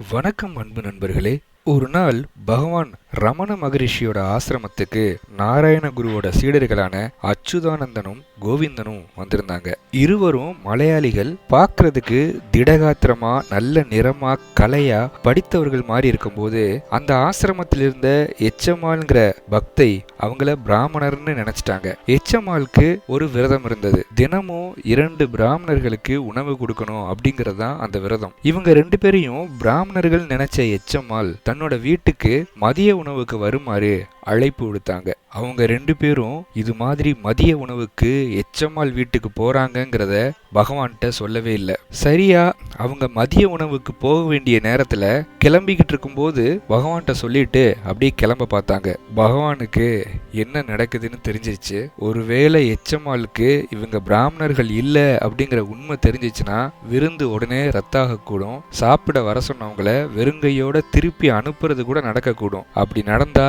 வணக்கம் அன்பு நண்பர்களே. ஒரு நாள் பகவான் ரமண மகரிஷியோட ஆசிரமத்துக்கு நாராயண குருவோட சீடர்களான அச்சுதானந்தனும் கோவிந்தனும் வந்திருந்தாங்க. இருவரும் மலையாளிகள். பார்க்கறதுக்கு திடகாத்திரமா நல்ல நிறமா கலையா படித்தவர்கள் மாதிரி இருக்கும்போது அந்த ஆசிரமத்தில் இருந்த எச்சம்மாள்ங்கிற பக்தை அவங்கள பிராமணர்னு நினைச்சிட்டாங்க. எச்சம்மாளுக்கு ஒரு விரதம் இருந்தது. தினமும் 2 பிராமணர்களுக்கு உணவு கொடுக்கணும் அப்படிங்கிறது தான் அந்த விரதம். இவங்க 2 பேரையும் பிராமணர்கள் நினைச்ச எச்சம்மாள் தன்னோட வீட்டுக்கு மதிய உணவுக்கு வருமாறு அழைப்பு விடுத்தாங்க. அவங்க 2 பேரும் இது மாதிரி மதிய உணவுக்கு எச்சம்மாள் வீட்டுக்கு போறாங்கங்கிறத பகவான்கிட்ட சொல்லவே இல்லை. சரியா அவங்க மதிய உணவுக்கு போக வேண்டிய நேரத்துல கிளம்பிக்கிட்டு இருக்கும்போது பகவான்கிட்ட சொல்லிட்டு அப்படியே கிளம்ப பார்த்தாங்க. பகவானுக்கு என்ன நடக்குதுன்னு தெரிஞ்சிருச்சு. ஒருவேளை எச்சம்மாளுக்கு இவங்க பிராமணர்கள் இல்லை அப்படிங்கிற உண்மை தெரிஞ்சிச்சுன்னா விருந்து உடனே ரத்தாக கூடும். சாப்பிட வர சொன்னவங்கள வெறுங்கையோட திருப்பி அனுப்புறது கூட நடக்கக்கூடும். அப்படி நடந்தா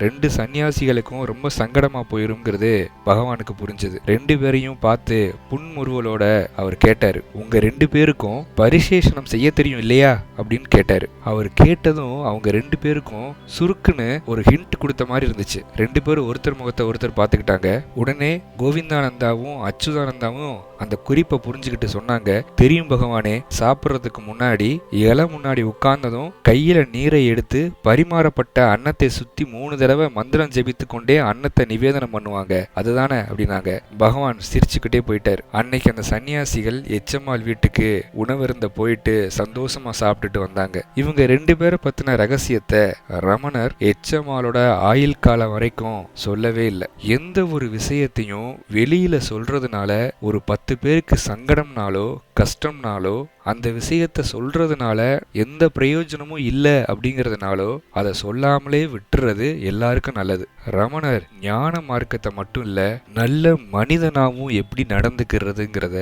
2 சன்னியாசிகளுக்கும் ரொம்ப சங்கடமா போயிருங்கிறது பகவானுக்கு புரிஞ்சது. 2 பேரையும் பார்த்து புன்முறுவலோட அவர் கேட்டாரு, உங்க 2 பேருக்கும் பரிசேஷனம் செய்ய தெரியும் இல்லையா அப்படின்னு கேட்டாரு. அவர் கேட்டதும் அவங்க 2 பேருக்கும் சுருக்குன்னு ஒரு ஹிண்ட் கொடுத்த மாதிரி இருந்துச்சு. 2 பேரும் ஒருத்தர் முகத்தை ஒருத்தர் பார்த்துக்கிட்டாங்க. உடனே கோவிந்தானந்தாவும் அச்சுதானந்தாவும் அந்த குறிப்பை புரிஞ்சுக்கிட்டு சொன்னாங்க, தெரியும் பகவானே, சாப்பிட்றதுக்கு முன்னாடி இலை முன்னாடி உட்கார்ந்ததும் கையில நீரை எடுத்து பரிமாறப்பட்ட அன்னத்தை சுத்தி 3 தடவை மந்திரம் ஜெபித்து கொண்டே அன்னத்தை நிவேதனம் பண்ணுவாங்க, அதுதானே அப்படின்னாங்க. பகவான் சிரிச்சுக்கிட்டே போயிட்டார். அன்னைக்கு அந்த சன்னியாசிகள் எச்சம்மாள் வீட்டுக்கு உணவிருந்த போயிட்டு சந்தோஷமா சாப்பிட்டுட்டு வந்தாங்க. இவங்க 2 பேரை பத்தின ரகசியத்தை ரமணர் எச்சம்மாளோட ஆயுள் காலம் வரைக்கும் சொல்லவே இல்லை. எந்த ஒரு விஷயத்தையும் வெளியில சொல்றதுனால ஒரு 10 பேருக்கு சங்கடம்னாலோ கஷ்டம்னாலோ அந்த விஷயத்த சொல்றதுனால எந்த பிரயோஜனமும் இல்லை அப்படிங்கிறதுனாலோ அதை சொல்லாமலே விட்டுறது எல்லாருக்கும் நல்லது. ரமணர் ஞான மார்க்கத்தை மட்டும் இல்ல, நல்ல மனிதனாவும் எப்படி நடந்துக்கிறதுங்கிறத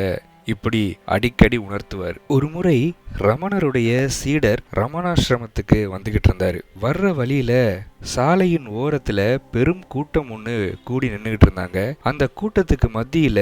இப்படி அடிக்கடி உணர்த்துவார். ஒரு முறை ரமணருடைய சீடர் ரமணாசிரமத்துக்கு வந்துகிட்டு இருந்தாரு. வர்ற வழியில சாலையின் ஓரத்துல பெரும் கூட்டம் ஒண்ணு கூடி நின்றுகிட்டு இருந்தாங்க. அந்த கூட்டத்துக்கு மத்தியில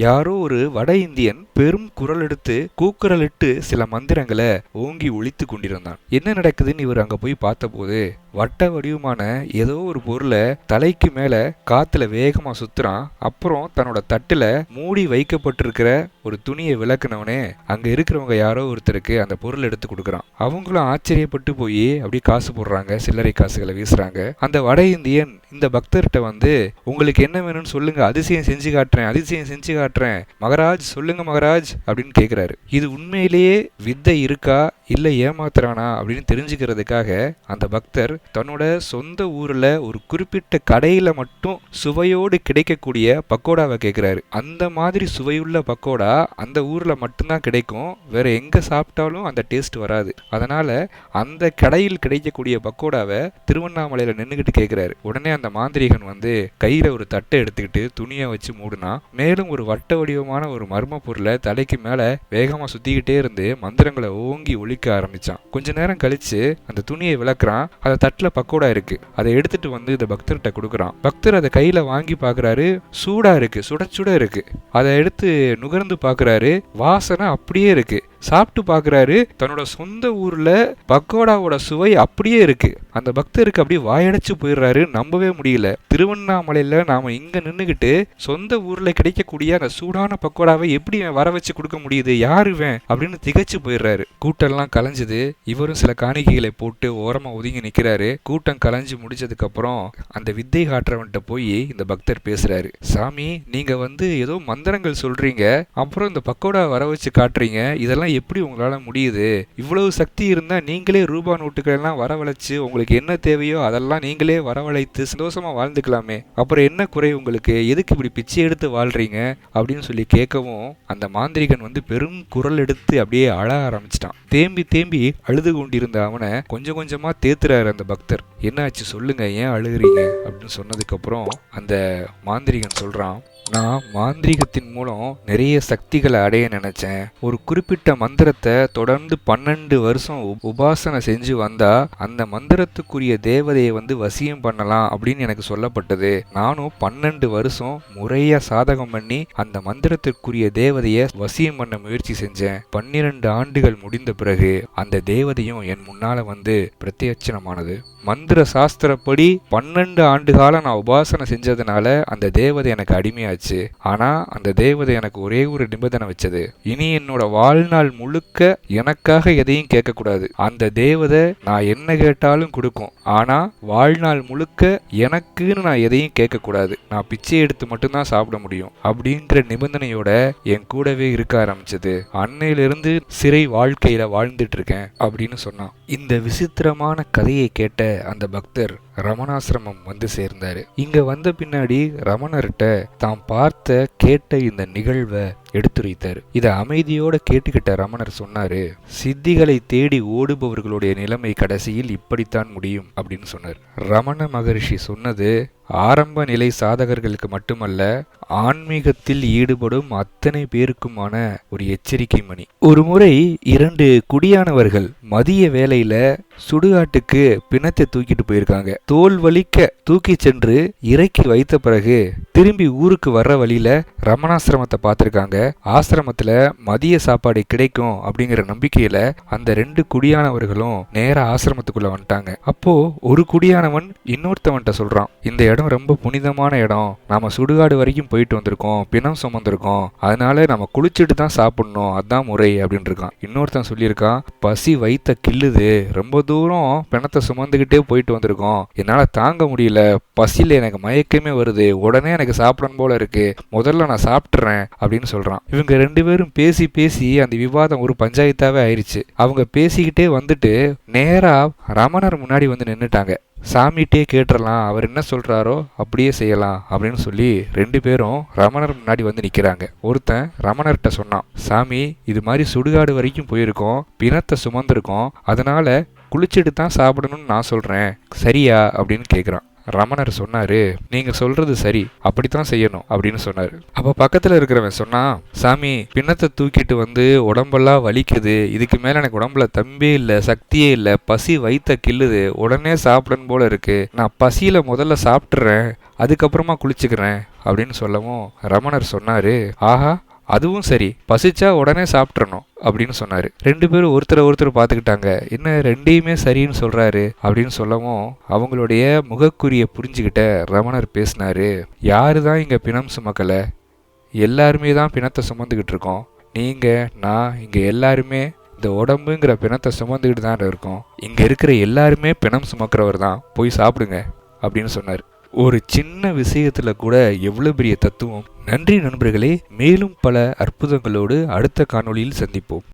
யாரோ ஒரு வட இந்தியன் பெரும் குரல் எடுத்து கூக்குரலிட்டு சில மந்திரங்களை ஓங்கி ஒலித்து கொண்டிருந்தான். என்ன நடக்குதுன்னு இவர் அங்க போய் பார்த்தபோது வட்ட வடிவமான ஏதோ ஒரு பொருளை தலைக்கு மேல காத்துல வேகமா சுத்துறான். அப்புறம் தன்னோட தட்டுல மூடி வைக்கப்பட்டிருக்கிற ஒரு துணியை விளக்குனவனே அங்க இருக்கிறவங்க யாரோ ஒருத்தருக்கு அந்த பொருள் எடுத்து கொடுக்குறான். அவங்களும் ஆச்சரியப்பட்டு போய் அப்படியே காசு போடுறாங்க, சில்லறை காசுகளை வீசுறாங்க. அந்த வட இந்தியன் இந்த பக்தர்கிட்ட வந்து, உங்களுக்கு என்ன வேணும்னு சொல்லுங்க, அதிசயம் செஞ்சு காட்டுறேன் மகராஜ், சொல்லுங்க மகராஜ் அப்படின்னு கேட்கிறாரு. இது உண்மையிலேயே வித்தை இருக்கா இல்ல ஏமாத்துறானா அப்படின்னு தெரிஞ்சுக்கிறதுக்காக அந்த பக்தர் தன்னோட சொந்த ஊர்ல ஒரு குறிப்பிட்ட கடையில மட்டும் சுவையோடு கிடைக்கக்கூடிய பக்கோடாவை கேட்கிறாரு. அந்த மாதிரி சுவையுள்ள பக்கோடா அந்த ஊர்ல மட்டும்தான் கிடைக்கும், வேற எங்க சாப்பிட்டாலும் அந்த டேஸ்ட் வராது. அதனால அந்த கடையில் கிடைக்கக்கூடிய பக்கோடாவை திருவண்ணாமலையில நின்றுகிட்டு கேட்கிறாரு. உடனே அந்த மாந்திரிகன் வந்து கையில ஒரு தட்டை எடுத்துக்கிட்டு துணியை வச்சு மூடுனா, மேலும் ஒரு வட்ட வடிவமான ஒரு மர்ம பொருளை தலைக்கு மேல வேகமா சுத்திக்கிட்டே இருந்து மந்திரங்களை ஓங்கி ஒலிக்க ஆரம்பிச்சான். கொஞ்ச நேரம் கழிச்சு அந்த துணியை விளக்குறான். அந்த தட்டுல பக்கோடா இருக்கு. அதை எடுத்துட்டு வந்து இந்த பக்தர்கிட்ட கொடுக்குறான். பக்தர் அதை கையில வாங்கி பாக்குறாரு. சூடா இருக்கு, சுட சுட இருக்கு. அதை எடுத்து நுகர்ந்து பாக்குறாரு. வாசனை அப்படியே இருக்கு. சாப்பிட்டு பாக்குறாரு. தன்னோட சொந்த ஊர்ல பக்கோடாவோட சுவை அப்படியே இருக்கு. அந்த பக்தருக்கு அப்படியே வாயடைச்சு போயிடுறாரு. நம்பவே முடியல. திருவண்ணாமலையில நாம இங்க நின்னுகிட்டு சொந்த ஊர்ல கிடைக்கக்கூடிய அந்த சூடான பக்கோடாவை எப்படி வர வச்சு கொடுக்க முடியுது, யாருவேன் அப்படின்னு திகைச்சு போயிடுறாரு. கூட்டம்லாம் கலைஞ்சது. இவரும் சில காணிக்கைகளை போட்டு ஓரமா ஒதுங்கி நிக்கிறாரு. கூட்டம் கலைஞ்சு முடிச்சதுக்கு அப்புறம் அந்த வித்தை காட்டுறவன்கிட்ட போய் இந்த பக்தர் பேசுறாரு. சாமி, நீங்க வந்து ஏதோ மந்திரங்கள் சொல்றீங்க, அப்புறம் இந்த பக்கோடா வர வச்சு காட்டுறீங்க, இதெல்லாம் எப்படி உங்களால முடியுது? இவ்வளவு சக்தி இருந்தா நீங்களே ரூபா நோட்டுகள் எல்லாம் வரவழைச்சு உங்களுக்கு என்ன தேவையோ அதெல்லாம் நீங்களே வரவழைத்து சந்தோஷமா வாழ்ந்துக்கலாமே, அப்புறம் என்ன குறை உங்களுக்கு, எதுக்கு இப்படி பிச்சை எடுத்து வாழ்றீங்க அப்படின்னு சொல்லி கேட்கவும் அந்த மாந்திரிகன் வந்து பெரும் குரல் எடுத்து அப்படியே அழ ஆரம்பிச்சிட்டான். தேம்பி தேம்பி அழுது கொண்டிருந்த அவனை கொஞ்சம் கொஞ்சமா தேத்துறாரு அந்த பக்தர். என்னாச்சு சொல்லுங்க, ஏன் அழுகுறீங்க அப்படின்னு சொன்னதுக்கு அப்புறம் அந்த மாந்திரிகன் சொல்றான், நான் மாந்திரீகத்தின் மூலம் நிறைய சக்திகளை அடைய நினைச்சேன். ஒரு குறிப்பிட்ட மந்திரத்தை தொடர்ந்து 12 வருஷம் உபாசனை செஞ்சு வந்தா அந்த மந்திரத்துக்குரிய தேவதையை வசியம் பண்ணலாம் அப்படின்னு எனக்கு சொல்லப்பட்டது. நானும் 12 வருஷம் முறையா சாதகம் பண்ணி அந்த மந்திரத்திற்குரிய தேவதையை வசியம் பண்ண முயற்சி செஞ்சேன். 12 ஆண்டுகள் முடிந்த பிறகு அந்த தேவதையும் என் முன்னால பிரத்யட்சணமானது. மந்திர சாஸ்திரப்படி 12 ஆண்டு காலம் நான் உபாசனை செஞ்சதுனால அந்த தேவதை எனக்கு அடிமையாச்சு. ஆனா அந்த தேவதை எனக்கு ஒரே ஒரு நிபந்தனை வச்சது, இனி என்னோட வாழ்நாள் முழுக்க எனக்காக எதையும் கேட்க கூடாது. அந்த தேவதை நான் என்ன கேட்டாலும் கொடுக்கும், ஆனா வாழ்நாள் முழுக்க எனக்குன்னு நான் எதையும் கேட்க கூடாது. நான் பிச்சை எடுத்து மட்டும்தான் சாப்பிட முடியும் அப்படிங்கிற நிபந்தனையோட என் கூடவே இருக்க ஆரம்பிச்சது. அன்னையிலிருந்து சிறை வாழ்க்கையில வாழ்ந்துட்டு இருக்கேன் அப்படின்னு சொன்னான். இந்த விசித்திரமான கதையை கேட்ட அந்த பக்தர் ரமணாசிரமம் சேர்ந்தாரு. இங்க வந்த பின்னாடி ரமணர்கிட்ட தாம் பார்த்த கேட்ட இந்த நிகழ்வை எடுத்துரைத்தாரு. இத அமைதியோட கேட்டுக்கிட்ட ரமணர் சொன்னாரு, சித்திகளை தேடி ஓடுபவர்களுடைய நிலைமை கடைசியில் இப்படித்தான் முடியும் அப்படின்னு சொன்னார். ரமண மகரிஷி சொன்னது ஆரம்ப நிலை சாதகர்களுக்கு மட்டுமல்ல, ஆன்மீகத்தில் ஈடுபடும் அத்தனை பேருக்குமான ஒரு எச்சரிக்கை மணி. ஒரு முறை 2 குடியானவர்கள் மதிய வேளையில சுடுகாட்டுக்கு பிணத்தை தூக்கிட்டு போயிருக்காங்க. தோல் வலிக்க தூக்கி சென்று இறக்கி வைத்த பிறகு திரும்பி ஊருக்கு வர்ற வழியில ரமணாசிரமத்தை பார்த்திருக்காங்க. ஆசிரமத்துல மதிய சாப்பாடு கிடைக்கும் அப்படிங்கிற நம்பிக்கையில அந்த 2 குடியானவர்களும் நேர ஆசிரமத்துக்குள்ள வந்துட்டாங்க. அப்போ ஒரு குடியானவன் இன்னொருத்தவன்ட்ட சொல்றான், இந்த இடம் ரொம்ப புனிதமான இடம், நாம சுடுகாடு வரைக்கும் போயிட்டு வந்திருக்கோம், பிணம் சுமந்திருக்கோம், அதனால நம்ம குளிச்சுட்டு தான் சாப்பிடணும், அதான் முறை அப்படின்னு இருக்கான். இன்னொருத்தன் சொல்லியிருக்கான், பசி வைத்த கிள்ளுது, ரொம்ப தூரம் பிணத்தை சுமந்துகிட்டே போயிட்டு வந்திருக்கோம், என்னால தாங்க முடியல, பசியில எனக்கு மயக்கமே வருது, உடனே எனக்கு சாப்பிடணும் போல இருக்கு, முதல்ல நான் சாப்பிட்டுறேன் அப்படின்னு சொல்றான். இவங்க 2 பேரும் பேசி பேசி அந்த விவாதம் ஒரு பஞ்சாயத்தாவே ஆயிடுச்சு. அவங்க பேசிக்கிட்டே வந்துட்டு நேரா ரமணர் முன்னாடி நின்னுட்டாங்க. சாமிகிட்டே கேட்டுறலாம், அவர் என்ன சொல்றாரோ அப்படியே செய்யலாம் அப்படின்னு சொல்லி 2 பேரும் ரமணர் முன்னாடி நிக்கிறாங்க. ஒருத்தன் ரமணர்கிட்ட சொன்னான், சாமி இது மாதிரி சுடுகாடு வரைக்கும் போயிருக்கோம், பிணத்தை சுமந்திருக்கோம், அதனால குளிச்சுட்டு தான் சாப்பிடணும்னு நான் சொல்றேன், சரியா அப்படின்னு கேட்குறான். ரமணர் சொன்னாரு, நீங்க சொல்றது சரி, அப்படித்தான் செய்யணும் அப்படின்னு சொன்னாரு. அப்ப பக்கத்துல இருக்கிறவன் சொன்னா, சாமி பிணத்தை தூக்கிட்டு உடம்பெல்லாம் வலிக்குது, இதுக்கு மேல எனக்கு உடம்புல தம்பே இல்ல, சக்தியே இல்ல, பசி வைத்த கிள்ளுது, உடனே சாப்பிடணும் போல இருக்கு, நான் பசியில முதல்ல சாப்பிட்டுறேன், அதுக்கப்புறமா குளிச்சுக்கிறேன் அப்படின்னு சொல்லவும் ரமணர் சொன்னாரு, ஆஹா அதுவும் சரி, பசிச்சா உடனே சாப்பிட்றணும் அப்படின்னு சொன்னாரு. 2 பேரும் ஒருத்தர் பார்த்துக்கிட்டாங்க, என்ன 2யுமே சரின்னு சொல்றாரு அப்படின்னு சொல்லவும் அவங்களுடைய முகக்குறிய புரிஞ்சுக்கிட்ட ரமணர் பேசினாரு, யாருதான் இங்க பிணம் சுமக்கல, எல்லாருமே தான் பிணத்தை சுமந்துக்கிட்டு இருக்கோம், நீங்க நான் இங்க எல்லாருமே இந்த உடம்புங்கிற பிணத்தை சுமந்துக்கிட்டு தான் இருக்கோம், இங்க இருக்கிற எல்லாருமே பிணம் சுமக்கிறவர் தான், போய் சாப்பிடுங்க அப்படின்னு சொன்னார். ஒரு சின்ன விஷயத்துல கூட எவ்வளவு பெரிய தத்துவம். நன்றி நண்பர்களே, மேலும் பல அற்புதங்களோடு அடுத்த காணொளியில் சந்திப்போம்.